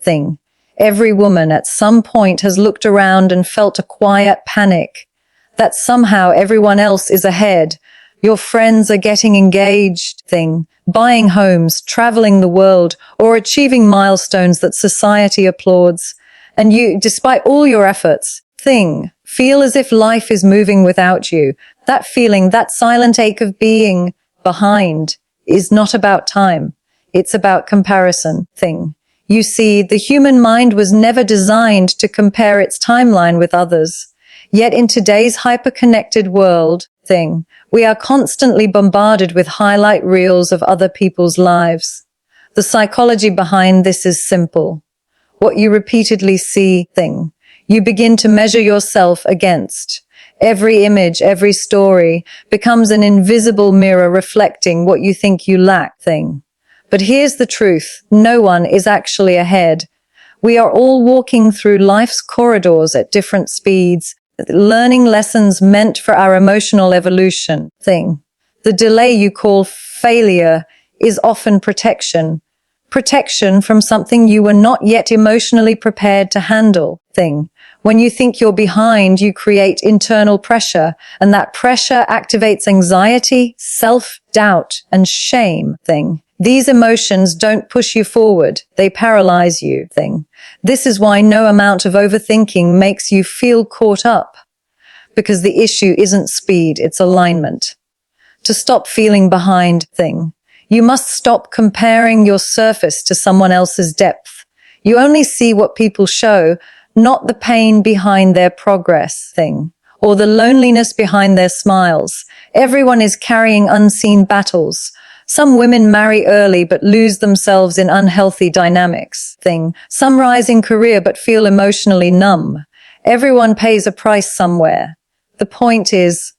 thing. Every woman at some point has looked around and felt a quiet panic that somehow everyone else is ahead. Your friends are getting engaged, thing, buying homes, traveling the world, or achieving milestones that society applauds. And you, despite all your efforts, thing, feel as if life is moving without you. That feeling, that silent ache of being behind, is not about time. It's about comparison, thing. You see, the human mind was never designed to compare its timeline with others. Yet in today's hyper-connected world, thing, we are constantly bombarded with highlight reels of other people's lives. The psychology behind this is simple. What you repeatedly see, thing, you begin to measure yourself against. Every image, every story becomes an invisible mirror reflecting what you think you lack, thing. But here's the truth. No one is actually ahead. We are all walking through life's corridors at different speeds, learning lessons meant for our emotional evolution, thing. The delay you call failure is often protection. Protection from something you were not yet emotionally prepared to handle, thing. When you think you're behind, you create internal pressure, and that pressure activates anxiety, self-doubt, and shame, thing. These emotions don't push you forward, they paralyze you, thing. This is why no amount of overthinking makes you feel caught up. Because the issue isn't speed, it's alignment. To stop feeling behind, thing, you must stop comparing your surface to someone else's depth. You only see what people show, not the pain behind their progress, thing, or the loneliness behind their smiles. Everyone is carrying unseen battles. Some women marry early but lose themselves in unhealthy dynamics, thing. Some rise in career but feel emotionally numb. Everyone pays a price somewhere. The point is,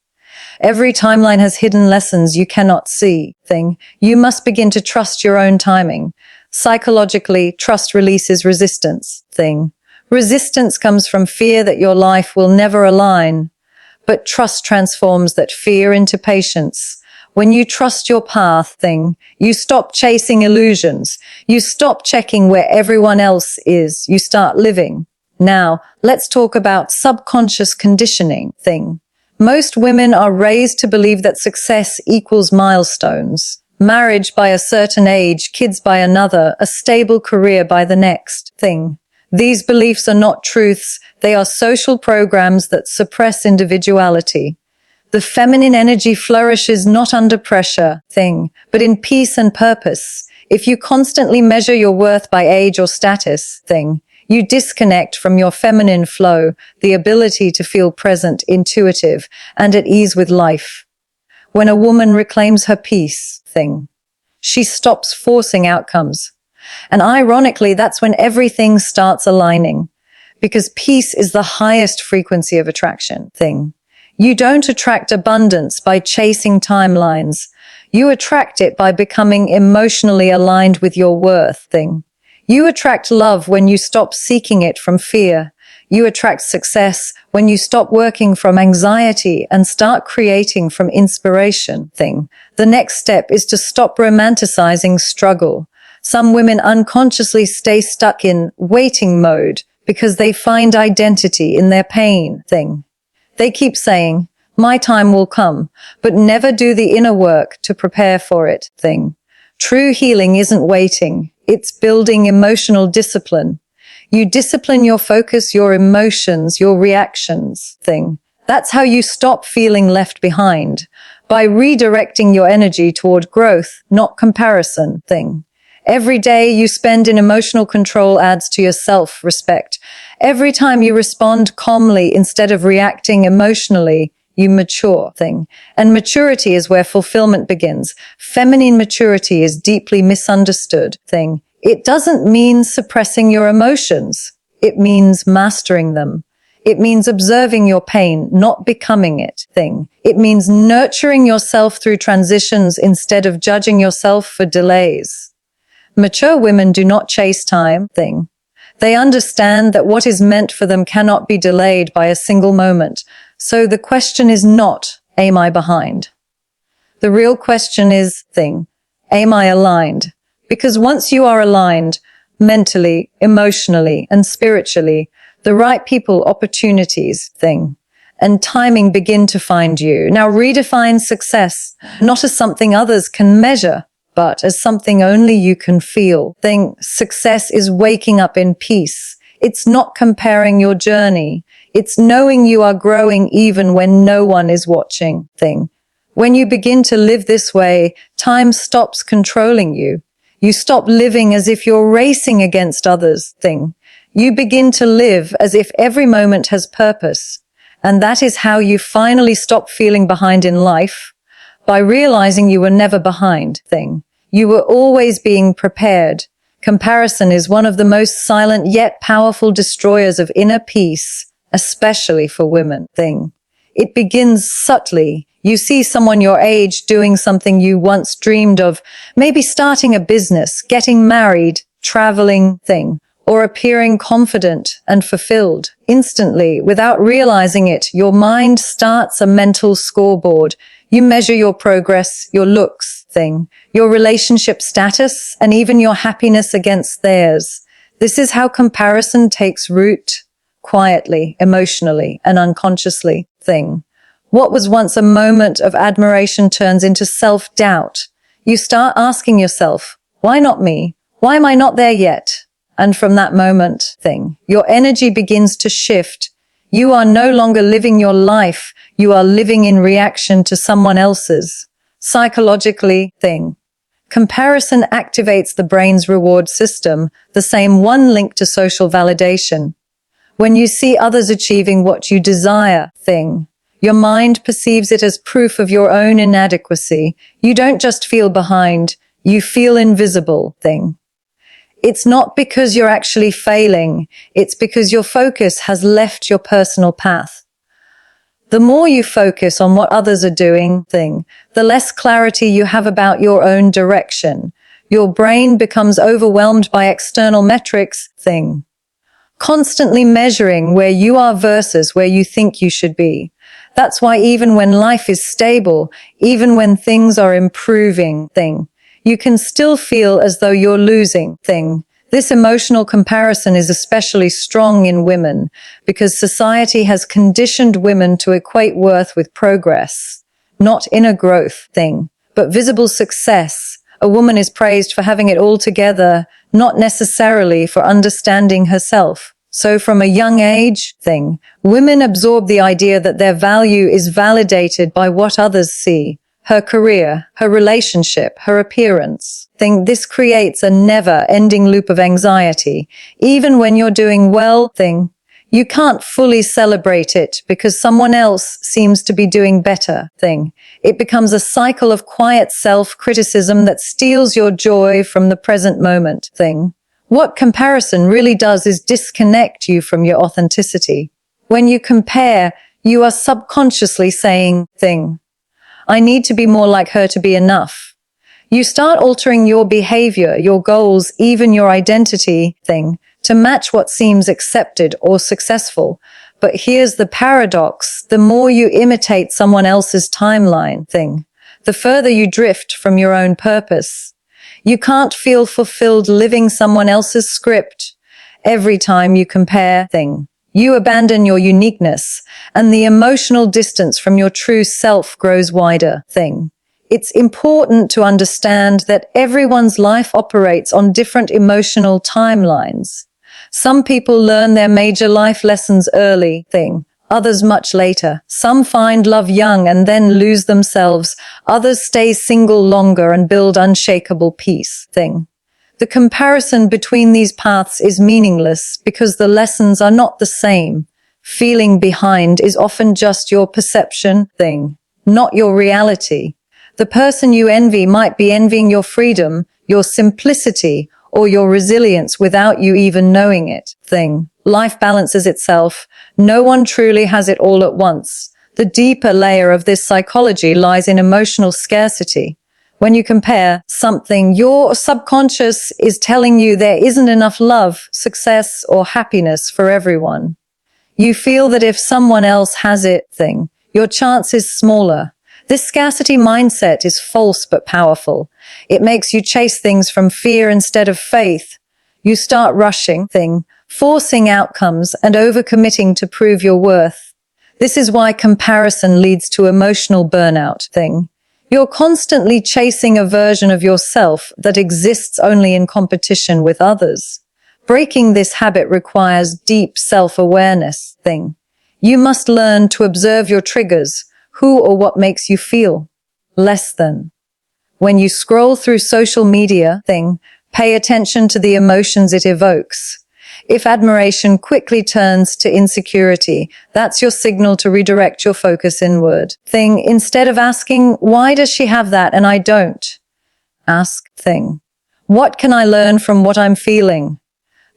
every timeline has hidden lessons you cannot see, thing. You must begin to trust your own timing. Psychologically, trust releases resistance, thing. Resistance comes from fear that your life will never align, but trust transforms that fear into patience. When you trust your path, thing, you stop chasing illusions. You stop checking where everyone else is. You start living. Now, let's talk about subconscious conditioning, thing. Most women are raised to believe that success equals milestones. Marriage by a certain age, kids by another, a stable career by the next, thing. These beliefs are not truths. They are social programs that suppress individuality. The feminine energy flourishes not under pressure, thing, but in peace and purpose. If you constantly measure your worth by age or status, thing, you disconnect from your feminine flow, the ability to feel present, intuitive, and at ease with life. When a woman reclaims her peace, thing, she stops forcing outcomes. And ironically, that's when everything starts aligning, because peace is the highest frequency of attraction, thing. You don't attract abundance by chasing timelines. You attract it by becoming emotionally aligned with your worth, thing. You attract love when you stop seeking it from fear. You attract success when you stop working from anxiety and start creating from inspiration, thing. The next step is to stop romanticizing struggle. Some women unconsciously stay stuck in waiting mode because they find identity in their pain, thing. They keep saying, my time will come, but never do the inner work to prepare for it, thing. True healing isn't waiting. It's building emotional discipline. You discipline your focus, your emotions, your reactions, thing. That's how you stop feeling left behind, by redirecting your energy toward growth, not comparison, thing. Every day you spend in emotional control adds to your self-respect. Every time you respond calmly instead of reacting emotionally, you mature, thing. And maturity is where fulfillment begins. Feminine maturity is deeply misunderstood, thing. It doesn't mean suppressing your emotions. It means mastering them. It means observing your pain, not becoming it, thing. It means nurturing yourself through transitions instead of judging yourself for delays. Mature women do not chase time, thing. They understand that what is meant for them cannot be delayed by a single moment. So the question is not, am I behind? The real question is, thing, am I aligned? Because once you are aligned, mentally, emotionally, and spiritually. The right people, opportunities, and timing begin to find you. Now redefine success, not as something others can measure, but as something only you can feel. Success is waking up in peace. It's not comparing your journey. It's knowing you are growing even when no one is watching. When you begin to live this way, time stops controlling you. You stop living as if you're racing against others. You begin to live as if every moment has purpose. And that is how you finally stop feeling behind in life, by realizing you were never behind. You were always being prepared. Comparison is one of the most silent yet powerful destroyers of inner peace, especially for women. It begins subtly. You see someone your age doing something you once dreamed of, maybe starting a business, getting married, traveling, or appearing confident and fulfilled. Instantly, without realizing it, your mind starts a mental scoreboard. You measure your progress, your looks, your relationship status, and even your happiness against theirs. This is how comparison takes root, quietly, emotionally, and unconsciously. What was once a moment of admiration turns into self-doubt. You start asking yourself, why not me? Why am I not there yet? And from that moment, your energy begins to shift. You are no longer living your life. You are living in reaction to someone else's. Psychologically, comparison activates the brain's reward system, the same one linked to social validation. When you see others achieving what you desire, your mind perceives it as proof of your own inadequacy. You don't just feel behind, you feel invisible. It's not because you're actually failing, it's because your focus has left your personal path. The more you focus on what others are doing, the less clarity you have about your own direction. Your brain becomes overwhelmed by external metrics, constantly measuring where you are versus where you think you should be. That's why even when life is stable, even when things are improving, you can still feel as though you're losing. This emotional comparison is especially strong in women because society has conditioned women to equate worth with progress, not inner growth, but visible success. A woman is praised for having it all together, not necessarily for understanding herself. So from a young age, women absorb the idea that their value is validated by what others see. Her career, her relationship, her appearance. This creates a never-ending loop of anxiety. Even when you're doing well, you can't fully celebrate it because someone else seems to be doing better. It becomes a cycle of quiet self-criticism that steals your joy from the present moment. What comparison really does is disconnect you from your authenticity. When you compare, you are subconsciously saying, I need to be more like her to be enough. You start altering your behavior, your goals, even your identity, to match what seems accepted or successful. But here's the paradox. The more you imitate someone else's timeline, the further you drift from your own purpose. You can't feel fulfilled living someone else's script. Every time you compare, you abandon your uniqueness, and the emotional distance from your true self grows wider. It's important to understand that everyone's life operates on different emotional timelines. Some people learn their major life lessons early, others much later. Some find love young and then lose themselves. Others stay single longer and build unshakable peace. The comparison between these paths is meaningless because the lessons are not the same. Feeling behind is often just your perception, not your reality. The person you envy might be envying your freedom, your simplicity, or your resilience without you even knowing it. Life balances itself. No one truly has it all at once. The deeper layer of this psychology lies in emotional scarcity. When you compare something, your subconscious is telling you there isn't enough love, success, or happiness for everyone. You feel that if someone else has it, your chance is smaller. This scarcity mindset is false but powerful. It makes you chase things from fear instead of faith. You start rushing thing, forcing outcomes and overcommitting to prove your worth. This is why comparison leads to emotional burnout thing. You're constantly chasing a version of yourself that exists only in competition with others. Breaking this habit requires deep self-awareness thing. You must learn to observe your triggers, who or what makes you feel less than. When you scroll through social media thing, pay attention to the emotions it evokes. If admiration quickly turns to insecurity, that's your signal to redirect your focus inward. Thing, instead of asking, why does she have that and I don't? Ask thing, what can I learn from what I'm feeling?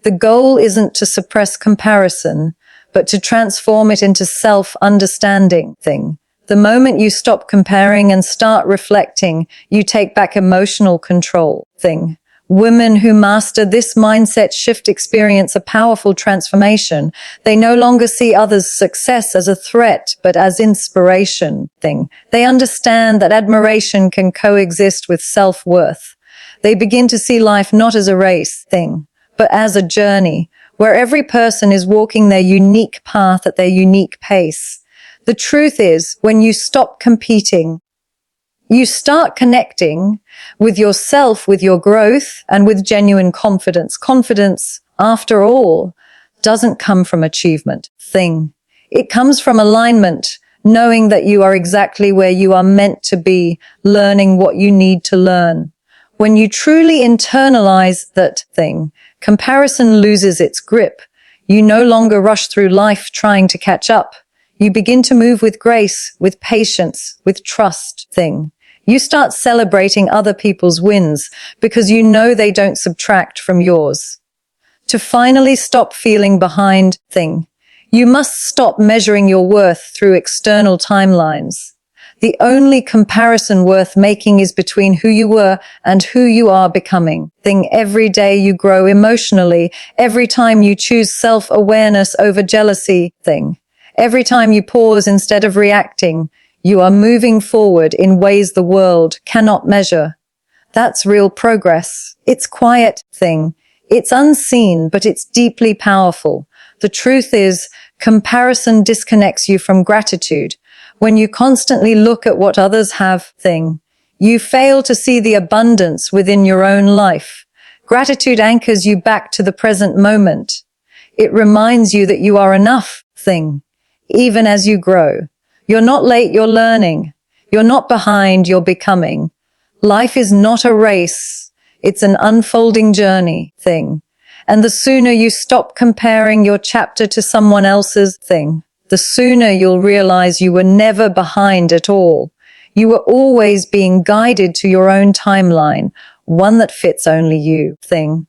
The goal isn't to suppress comparison, but to transform it into self-understanding thing. The moment you stop comparing and start reflecting, you take back emotional control thing. Women who master this mindset shift experience a powerful transformation. They no longer see others' success as a threat, but as inspiration thing. They understand that admiration can coexist with self-worth. They begin to see life not as a race thing, but as a journey, where every person is walking their unique path at their unique pace. The truth is, when you stop competing, you start connecting with yourself, with your growth, and with genuine confidence. Confidence, after all, doesn't come from achievement thing. It comes from alignment, knowing that you are exactly where you are meant to be, learning what you need to learn. When you truly internalize that thing, comparison loses its grip. You no longer rush through life trying to catch up. You begin to move with grace, with patience, with trust thing. You start celebrating other people's wins because you know they don't subtract from yours. To finally stop feeling behind thing, you must stop measuring your worth through external timelines. The only comparison worth making is between who you were and who you are becoming. Thing, every day you grow emotionally, every time you choose self-awareness over jealousy thing. Every time you pause instead of reacting, you are moving forward in ways the world cannot measure. That's real progress. It's quiet thing. It's unseen, but it's deeply powerful. The truth is, comparison disconnects you from gratitude. When you constantly look at what others have thing, you fail to see the abundance within your own life. Gratitude anchors you back to the present moment. It reminds you that you are enough thing, even as you grow. You're not late, you're learning. You're not behind, you're becoming. Life is not a race. It's an unfolding journey thing. And the sooner you stop comparing your chapter to someone else's thing, the sooner you'll realize you were never behind at all. You were always being guided to your own timeline, one that fits only you thing.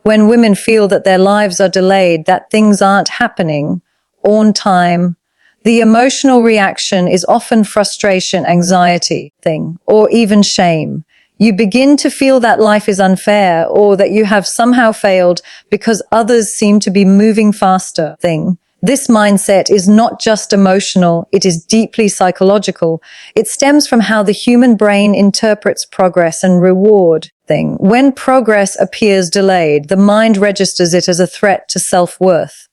When women feel that their lives are delayed, that things aren't happening on time, the emotional reaction is often frustration, anxiety thing, or even shame. You begin to feel that life is unfair or that you have somehow failed because others seem to be moving faster thing. This mindset is not just emotional, it is deeply psychological. It stems from how the human brain interprets progress and reward thing. When progress appears delayed, the mind registers it as a threat to self-worth.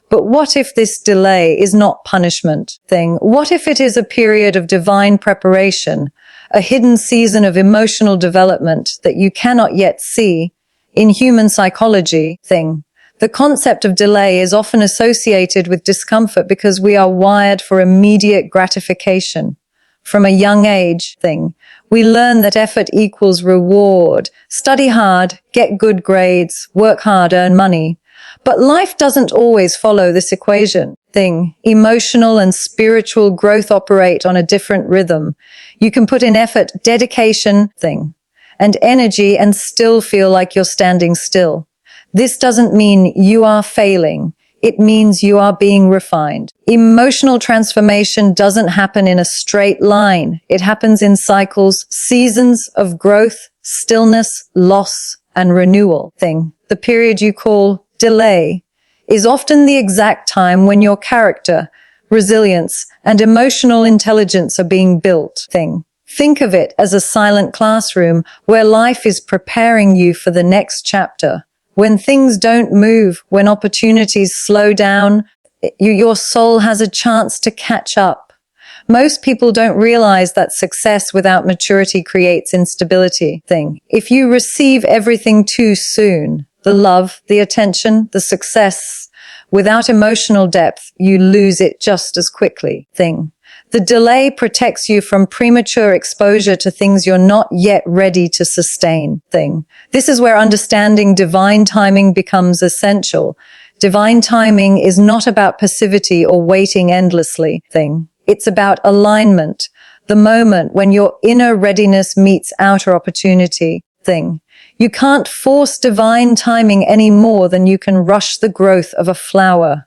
But what if this delay is not punishment thing? What if it is a period of divine preparation, a hidden season of emotional development that you cannot yet see? In human psychology thing, the concept of delay is often associated with discomfort because we are wired for immediate gratification. From a young age thing, we learn that effort equals reward. Study hard, get good grades, work hard, earn money. But life doesn't always follow this equation thing. Emotional and spiritual growth operate on a different rhythm. You can put in effort, dedication thing, and energy and still feel like you're standing still. This doesn't mean you are failing. It means you are being refined. Emotional transformation doesn't happen in a straight line. It happens in cycles, seasons of growth, stillness, loss, and renewal thing. The period you call delay is often the exact time when your character, resilience, and emotional intelligence are being built thing. Think of it as a silent classroom where life is preparing you for the next chapter. When things don't move, when opportunities slow down, your soul has a chance to catch up. Most people don't realize that success without maturity creates instability. If you receive everything too soon, the love, the attention, the success, without emotional depth, you lose it just as quickly. The delay protects you from premature exposure to things you're not yet ready to sustain. This is where understanding divine timing becomes essential. Divine timing is not about passivity or waiting endlessly. It's about alignment, the moment when your inner readiness meets outer opportunity. You can't force divine timing any more than you can rush the growth of a flower.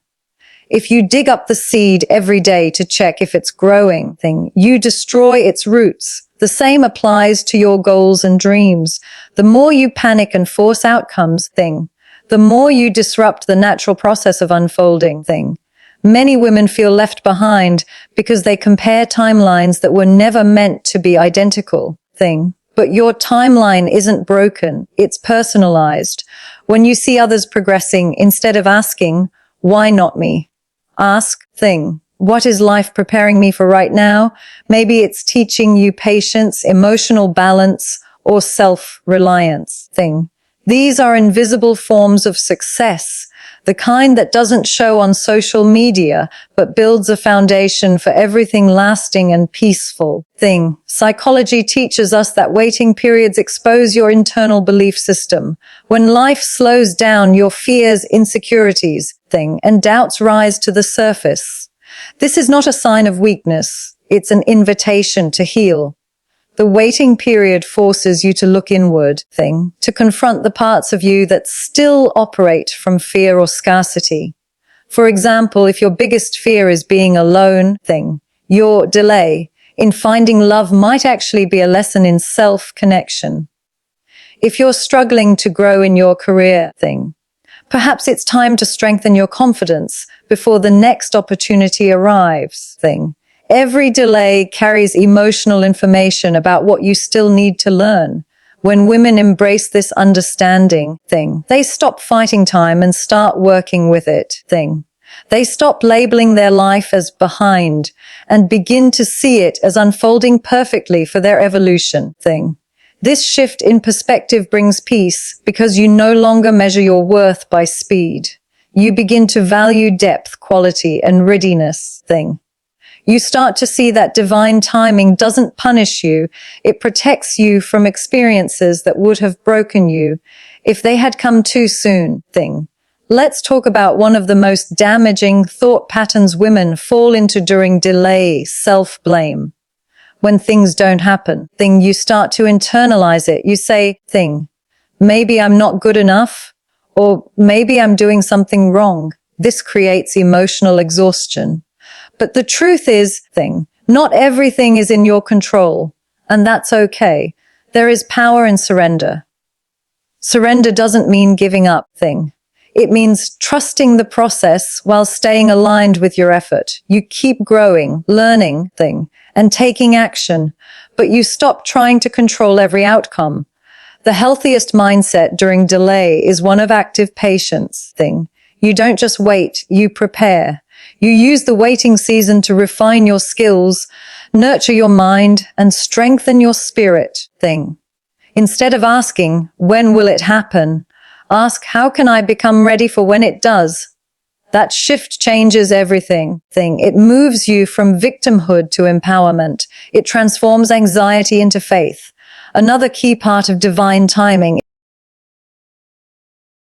If you dig up the seed every day to check if it's growing, you destroy its roots. The same applies to your goals and dreams. The more you panic and force outcomes, the more you disrupt the natural process of unfolding. Many women feel left behind because they compare timelines that were never meant to be identical. But your timeline isn't broken, it's personalized. When you see others progressing, instead of asking, why not me? Ask, what is life preparing me for right now? Maybe it's teaching you patience, emotional balance, or self-reliance. These are invisible forms of success, the kind that doesn't show on social media, but builds a foundation for everything lasting and peaceful. Psychology teaches us that waiting periods expose your internal belief system. When life slows down, your fears, insecurities, and doubts rise to the surface. This is not a sign of weakness. It's an invitation to heal. The waiting period forces you to look inward, to confront the parts of you that still operate from fear or scarcity. For example, if your biggest fear is being alone, your delay in finding love might actually be a lesson in self-connection. If you're struggling to grow in your career, perhaps it's time to strengthen your confidence before the next opportunity arrives. Every delay carries emotional information about what you still need to learn. When women embrace this understanding, they stop fighting time and start working with it. They stop labeling their life as behind and begin to see it as unfolding perfectly for their evolution. This shift in perspective brings peace because you no longer measure your worth by speed. You begin to value depth, quality, and readiness. You start to see that divine timing doesn't punish you. It protects you from experiences that would have broken you if they had come too soon. Let's talk about one of the most damaging thought patterns women fall into during delay: self-blame. When things don't happen, you start to internalize it. You say, maybe I'm not good enough, or maybe I'm doing something wrong. This creates emotional exhaustion. But the truth is, not everything is in your control, and that's okay. There is power in surrender. Surrender doesn't mean giving up. It means trusting the process while staying aligned with your effort. You keep growing, learning, and taking action, but you stop trying to control every outcome. The healthiest mindset during delay is one of active patience. You don't just wait, you prepare. You use the waiting season to refine your skills, nurture your mind, and strengthen your spirit. Instead of asking, when will it happen? Ask, how can I become ready for when it does? That shift changes everything. It moves you from victimhood to empowerment. It transforms anxiety into faith. Another key part of divine timing